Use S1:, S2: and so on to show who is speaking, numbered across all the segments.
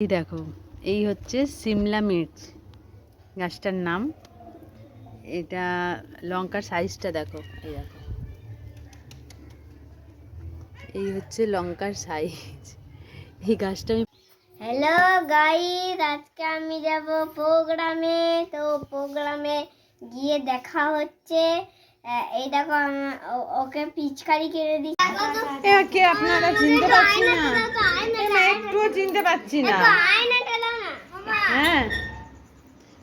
S1: এই দেখো, এই হচ্ছে সিমলা মির্চ গাছটার নাম। এটা লঙ্কার সাইজটা দেখো, এই দেখো, এই হচ্ছে লঙ্কার সাইজ। এই গাছটা আমি
S2: হ্যালো গাইস, আজকে আমি যাব প্রোগ্রামে। তো প্রোগ্রামে গিয়ে দেখা হচ্ছে। এই দেখো ওকে পিচকারি কিনে দিচ্ছি।
S1: কে আপনারা চিনতে পারছি না, একটুও চিনতে পারছি না। হ্যাঁ,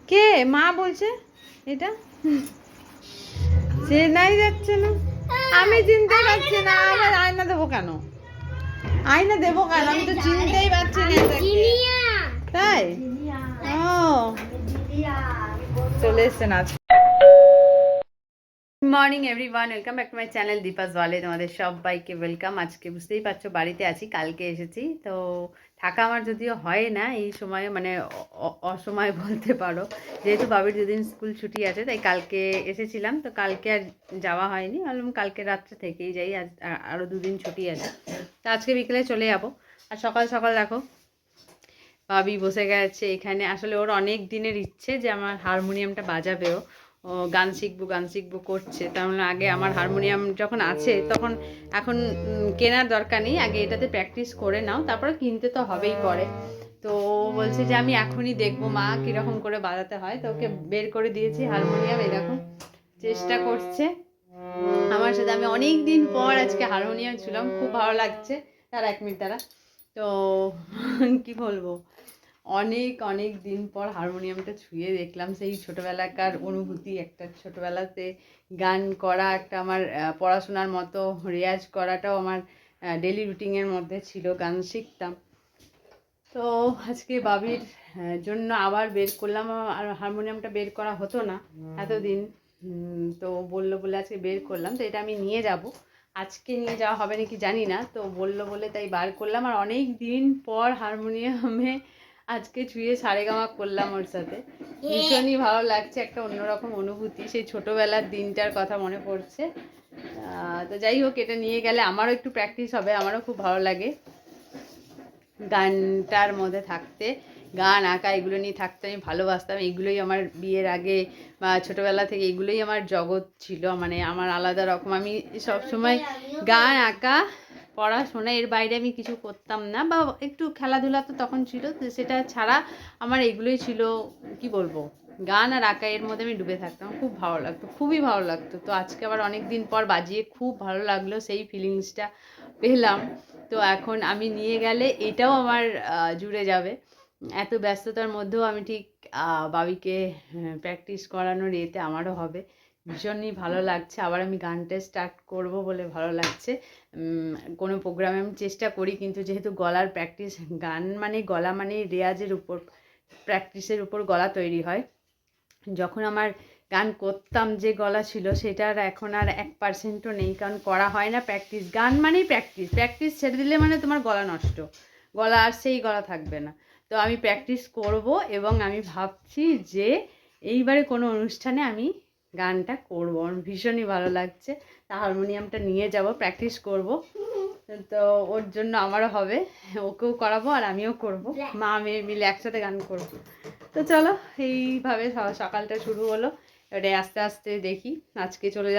S1: কে মা বলছে এটা সে নাই যাচ্ছে না, আমি চিনতে পারছি না। আমার আয়না দেবো কেন, আয়না দেবো কেন, আমি তো চিনতেই পারছি না এটাকে। তাই ও চলে এসছেন আজ। Morning everyone, welcome back to my channel দীপাস ওয়ালে। তোমাদের সবাইকে ওয়েলকাম। আজকে বুঝতেই পারছো বাড়িতে আছি, কালকে এসেছি। তো থাকা আমার যদিও হয় না এই সময়ে, মানে অসময় বলতে পারো, যেহেতু বাবির দুদিন স্কুল ছুটি আছে তাই কালকে এসেছিলাম। তো কালকে আর যাওয়া হয়নি, ভাবলাম কালকে রাত্রে থেকেই যাই, আজ আরও দুদিন ছুটি আছে। তো আজকে বিকেলে চলে যাবো। আর সকাল সকাল দেখো বাবি বসে গেছে এখানে। আসলে ওর অনেক দিনের ইচ্ছে যে আমার হারমোনিয়ামটা বাজাবেও, ও গান শিখবো করছে। তার মানে আগে আমার হারমোনিয়াম যখন আছে তখন, এখন কেনার দরকার নেই, আগে এটাতে প্র্যাকটিস করে নাও, তারপরে কিনতে তো হবেই পরে। তো বলছে যে আমি এখনই দেখবো মা কীরকম করে বাজাতে হয়। তো ওকে বের করে দিয়েছি হারমোনিয়াম, এরকম চেষ্টা করছে আমার সাথে। আমি অনেক দিন পর আজকে হারমোনিয়াম ছিলাম, খুব ভালো লাগছে। তারা 1 মিনিট তারা, তো কি বলবো, অনেক অনেক দিন পর হারমোনিয়ামটা ছুঁয়ে দেখলাম। সেই ছোটোবেলাকার অনুভূতি, একটা ছোটোবেলাতে গান করা, একটা আমার পড়াশোনার মতো রেয়াজ করাটাও আমার ডেলি রুটিনের মধ্যে ছিল, গান শিখতাম। তো আজকে বাবির জন্য আবার বের করলাম। আর হারমোনিয়ামটা বের করা হতো না এতদিন, তো বললো বলে আজকে বের করলাম। তো এটা আমি নিয়ে যাব, আজকে নিয়ে যাওয়া হবে নাকি জানি না, তো বললো বলে তাই বার করলাম। আর অনেক দিন পর হারমোনিয়ামে আজকে ছুঁয়ে সারেগামা করলাম ওর সাথে, ভীষণই ভালো লাগছে, একটা অন্যরকম অনুভূতি, সেই ছোটোবেলার দিনটার কথা মনে পড়ছে। তো যাই হোক, এটা নিয়ে গেলে আমারও একটু প্র্যাকটিস হবে, আমারও খুব ভালো লাগে গানটার মধ্যে থাকতে। গান আঁকা এগুলো নিয়ে থাকতে আমি ভালোবাসতাম, এগুলোই আমার বিয়ের আগে বা ছোটোবেলা থেকে এগুলোই আমার জগৎ ছিল, মানে আমার আলাদা রকম। আমি সবসময় গান আঁকা পড়াশোনা এর বাইরে আমি কিছু করতাম না, বা একটু খেলাধুলা তো তখন ছিল, তো সেটা ছাড়া আমার এগুলোই ছিল, কি বলবো, গান আর আঁকা এর মধ্যে আমি ডুবে থাকতাম। খুব ভালো লাগতো, খুবই ভালো লাগতো। তো আজকে আবার অনেক দিন পর বাজিয়ে খুব ভালো লাগলো, সেই ফিলিংসটা পেলাম। তো এখন আমি নিয়ে গেলে এটাও আমার জুড়ে যাবে। এত ব্যস্ততার মধ্যেও আমি ঠিক বাবিকে প্র্যাকটিস করানোর এতে আমারও হবে, ভীষণই ভালো লাগছে। আবার আমি গানটা স্টার্ট করব বলে ভালো লাগছে। কোনো প্রোগ্রামে আমি চেষ্টা করি, কিন্তু যেহেতু গলার প্র্যাকটিস, গান মানে গলা মানে রেয়াজের উপর, প্র্যাকটিসের উপর গলা তৈরি হয়। যখন আমার গান করতাম যে গলা ছিল, সেটার এখন আর 1%ও নেই, কারণ করা হয় না প্র্যাকটিস। গান মানেই প্র্যাকটিস, প্র্যাকটিস ছেড়ে দিলে মানে তোমার গলা নষ্ট, গলা আর সেই গলা থাকবে না। তো আমি প্র্যাকটিস করব, এবং আমি ভাবছি যে এইবারে কোনো অনুষ্ঠানে আমি গানটা করবো, আমার ভীষণই ভালো লাগছে। তা হারমোনিয়ামটা নিয়ে যাব, প্র্যাকটিস করব। তো ওর জন্য আমারও হবে, ওকেও করাবো আর আমিও করব, মা মেয়ে মিলে একসাথে গান করব। তো চলো, এইভাবে সকালটা শুরু হলো। এবারে আস্তে আস্তে দেখি, আজকে চলে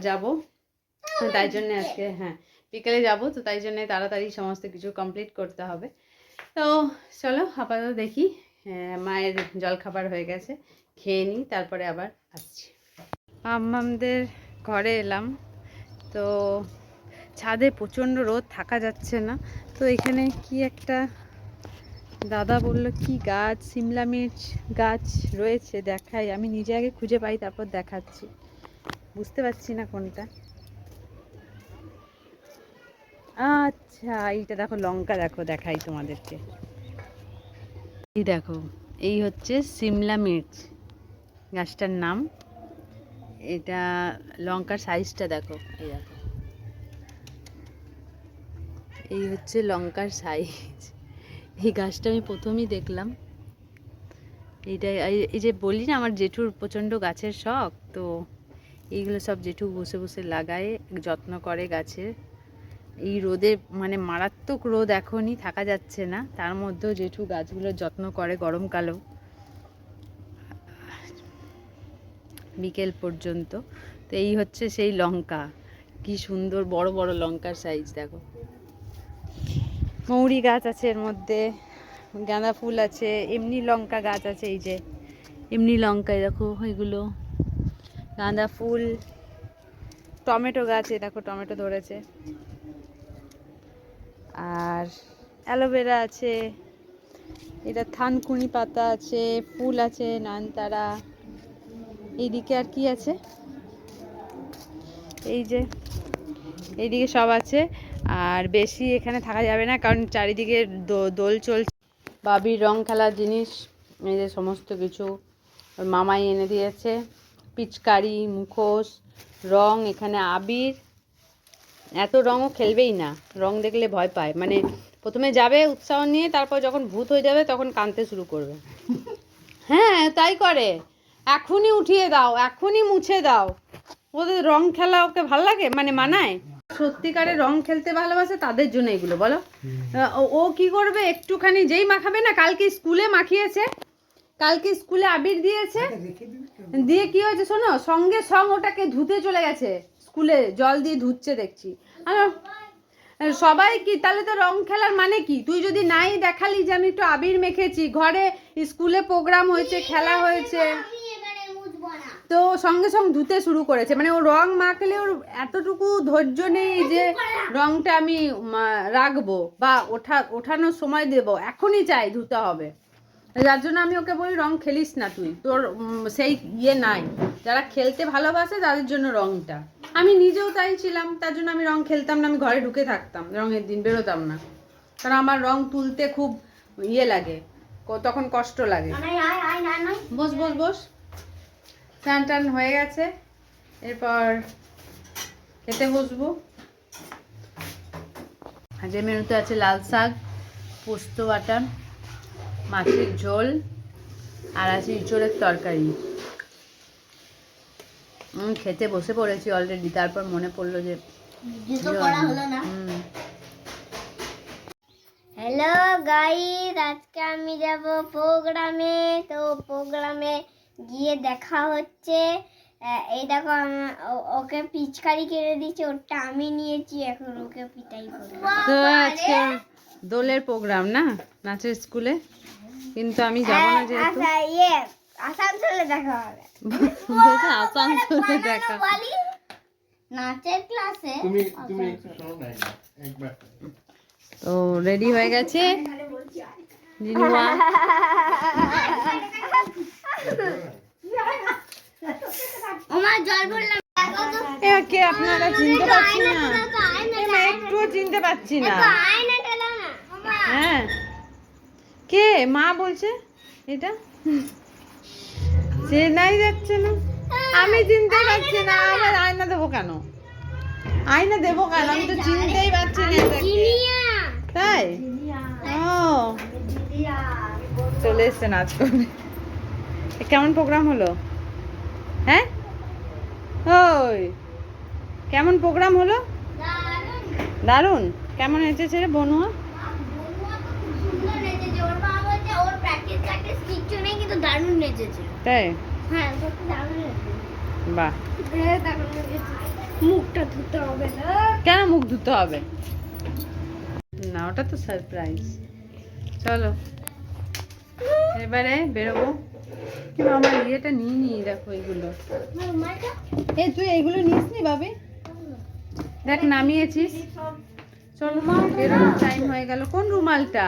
S1: যাবো, তাই জন্যে আজকে, হ্যাঁ, বিকেলে যাব, তো তাই জন্যে তাড়াতাড়ি সমস্ত কিছু কমপ্লিট করতে হবে। তো চলো আপাতত দেখি, মায়ের জলখাবার হয়ে গেছে, খেয়ে নিই, তারপরে আবার আসছি। আমাদের ঘরে এলাম, তো ছাদে প্রচণ্ড রোদ, থাকা যাচ্ছে না। তো এখানে কি একটা দাদা বলল কি গাছ, সিমলা মির্চ গাছ রয়েছে, দেখাই। আমি নিজে আগে খুঁজে পাই তারপর দেখাচ্ছি, বুঝতে পারছি না কোনটা। আচ্ছা, এইটা দেখো, লঙ্কা দেখো, দেখাই তোমাদেরকে। এই দেখো, এই হচ্ছে সিমলা মির্চ গাছটার নাম। এটা লঙ্কার সাইজটা দেখো, এই দেখো, এই হচ্ছে লঙ্কার সাইজ। এই গাছটা আমি প্রথমেই দেখলাম। এইটা এই যে বলি না, আমার জেঠুর প্রচণ্ড গাছের শখ, তো এইগুলো সব জেঠু বসে বসে লাগায়, যত্ন করে গাছের। এই রোদে মানে মারাত্মক রোদ এখনই থাকা যাচ্ছে না, তার মধ্যেও জেঠু গাছগুলোর যত্ন করে গরমকালেও বিকেল পর্যন্ত। তো এই হচ্ছে সেই লঙ্কা, কি সুন্দর বড় বড় লঙ্কার সাইজ দেখো। মৌরি গাছ আছে এর মধ্যে, গাঁদা ফুল আছে, এমনি লঙ্কা গাছ আছে, এই যে এমনি লঙ্কায় দেখো এগুলো, গাঁদা ফুল, টমেটো গাছে দেখো টমেটো ধরেছে, আর অ্যালোভেরা আছে, এটা থানকুনি পাতা আছে, ফুল আছে নয়নতারা, এইদিকে আর কি আছে, এই যে এইদিকে সব আছে। আর বেশি এখানে থাকা যাবে না, কারণ চারিদিকে দোল চলছে, বাবির রং খেলার জিনিস, এই যে সমস্ত কিছু ওর মামাই এনে দিয়েছে, পিচকারি, মুখোশ, রং, এখানে আবির। এত রঙও খেলবেই না, রং দেখলে ভয় পায়, মানে প্রথমে যাবে উৎসাহ নিয়ে, তারপর যখন ভূত হয়ে যাবে তখন কাঁদতে শুরু করবে। হ্যাঁ তাই করে, এখনই উঠিয়ে দাও, এখনই মুছে দাও। ওদের রং খেলা ওকে ভালো লাগে, মানে মানায়। সত্যিকারে রং খেলতে ভালোবাসে তাদের জন্য এগুলো, বলো। ও কি করবে, একটুখানি যেই মাখাবে না, কালকে স্কুলে মাখিয়েছে, কালকে স্কুলে আবির দিয়েছে, দিয়ে কি হয়েছে শোনো, সঙ্গে সঙ্গ ওটাকে ধুতে চলে গেছে, স্কুলে জল দিয়ে ধুচ্ছে দেখছি। সবাই কি তাহলে তো রং খেলার মানে কি? তুই যদি নাই দেখালি যে আমি একটু আবির মেখেছি, ঘরে স্কুলে প্রোগ্রাম হয়েছে, খেলা হয়েছে, তো সঙ্গে সঙ্গে ধুতে শুরু করেছে। মানে ও রং মাখলে ওর এতটুকু ধৈর্য নেই যে রংটা আমি রাখবো বা ওঠানোর সময় দেব, এখনই চাই ধুতে হবে। যার জন্য আমি ওকে বলি রং খেলিস না তুই, তোর সেই ইয়ে নাই। যারা খেলতে ভালোবাসে তাদের জন্য রংটা। আমি নিজেও তাই ছিলাম, তার জন্য আমি রং খেলতাম না, আমি ঘরে ঢুকে থাকতাম, রঙের দিন বেরোতাম না, কারণ আমার রং তুলতে খুব ইয়ে লাগে, তখন কষ্ট লাগে। বস বস বস, স্নান টান হয়ে গেছে, এরপর খেতে বসবো। আজকে মেনুতে আছে লাল শাক, পোস্ত বাটা, মাছের ঝোল, আর আছে ইঁচড়ের তরকারি। খেতে বসে পড়েছি অলরেডি, তারপর মনে পড়লো যে
S2: হ্যালো গাইস, আজকে আমি যাব প্রোগ্রামে। তো প্রোগ্রামে গিয়ে দেখা হচ্ছে। এই দেখো ওকে পিচকারি কেড়ে দিচ্ছে, ওটা আমি নিয়েছি, এখন ওকে পিটাই করবো।
S1: তো আজকে দোলের প্রোগ্রাম না, নাচের স্কুলে, কিন্তু আমি যাব না যেহেতু।
S2: আসানসোলে দেখা হবে।
S1: আসানসোলে দেখা
S2: নাচের ক্লাসে।
S1: তো রেডি হয়ে গেছে জিনুয়া। কে আপনারা চিনতে পারছি না, একটুও চিনতে পারছি না। হ্যাঁ কে মা বলছে এটা, চেনাই যাচ্ছে না, আমি চিনতে পারছি না। আমার আয়না দেবো কেন, আয়না দেবো কেন, আমি তো চিনতেই পারছি না এটাকে। তাই ও চলে এসছে নাচ করবে। কেমন প্রোগ্রাম হলো? হ্যাঁ ওই কেমন প্রোগ্রাম হলো? দারুণ। কেমন হেঁটেছে রে বনুয়া? তাই বাহ।
S2: মুখটা ধুতে হবে না?
S1: কেন মুখ ধুতে হবে না, ওটা তো সারপ্রাইজ। চলো এবারে বেরোবো। কিন্তু আমার ইয়েটা নিয়ে নি, দেখো এইগুলো। তুই এইগুলো নিস নি ভাবি, দেখ নামিয়েছিস। চলো বেরোনোর টাইম হয়ে গেল। কোন রুমালটা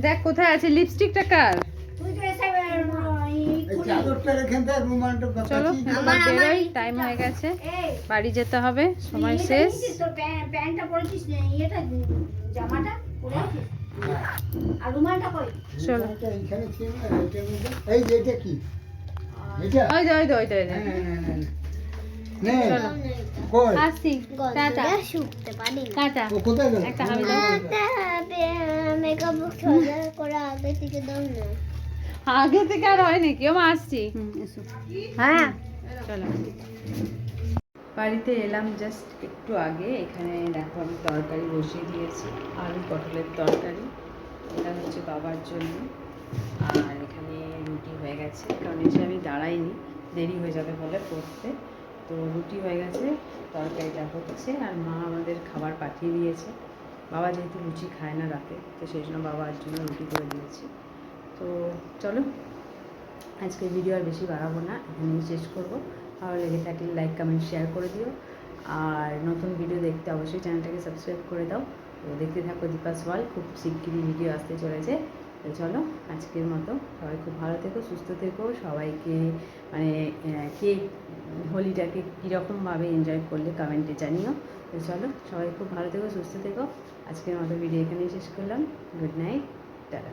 S1: দেখ কোথায় আছে, লিপস্টিকটা কার? চলো এবার বেরোই, টাইম হয়ে গেছে, বাড়ি যেতে হবে, সময় শেষ। চলো আসছি, টাটা টাটা। একটা হামি দাও। আগে থেকে আর হয় নাকি? ও মা আসছি। হ্যাঁ চলো। বাড়িতে এলাম জাস্ট একটু আগে। এখানে দেখো আমি তরকারি বসিয়ে দিয়েছি, আলু পটলের তরকারি। এটা হচ্ছে বাবার জন্য। আর এখানে রুটি হয়ে গেছে, কারণ এসে আমি দাঁড়াইনি, দেরি হয়ে যাবে বলে করতে। তো রুটি হয়ে গেছে, তরকারিটা হচ্ছে, আর মা আমাদের খাবার পাঠিয়ে দিয়েছে। বাবা যেহেতু লুচি খায় না রাতে, তো সেই জন্য বাবার জন্য রুটি করে দিয়েছি। তো চলো, আজকের ভিডিও আর বেশি বাড়াবো না, এখানেই শেষ করবো। ভালো লেগে থাকলে লাইক কমেন্ট শেয়ার করে দিও, আর নতুন ভিডিও দেখতে অবশ্যই চ্যানেলটাকে সাবস্ক্রাইব করে দাও। তো দেখতে থাকো দীপাস ওয়ার্ল্ড, খুব শিগগিরই ভিডিও আসতে চলেছে। তো চলো, আজকের মতো সবাই খুব ভালো থেকো, সুস্থ থেকো। সবাইকে মানে কে হোলিটাকে কীরকমভাবে এনজয় করলে কমেন্টে জানিও। তো চলো, সবাই খুব ভালো থেকো, সুস্থ থেকো। আজকের মতো ভিডিও এখানেই শেষ করলাম। Good night, tata.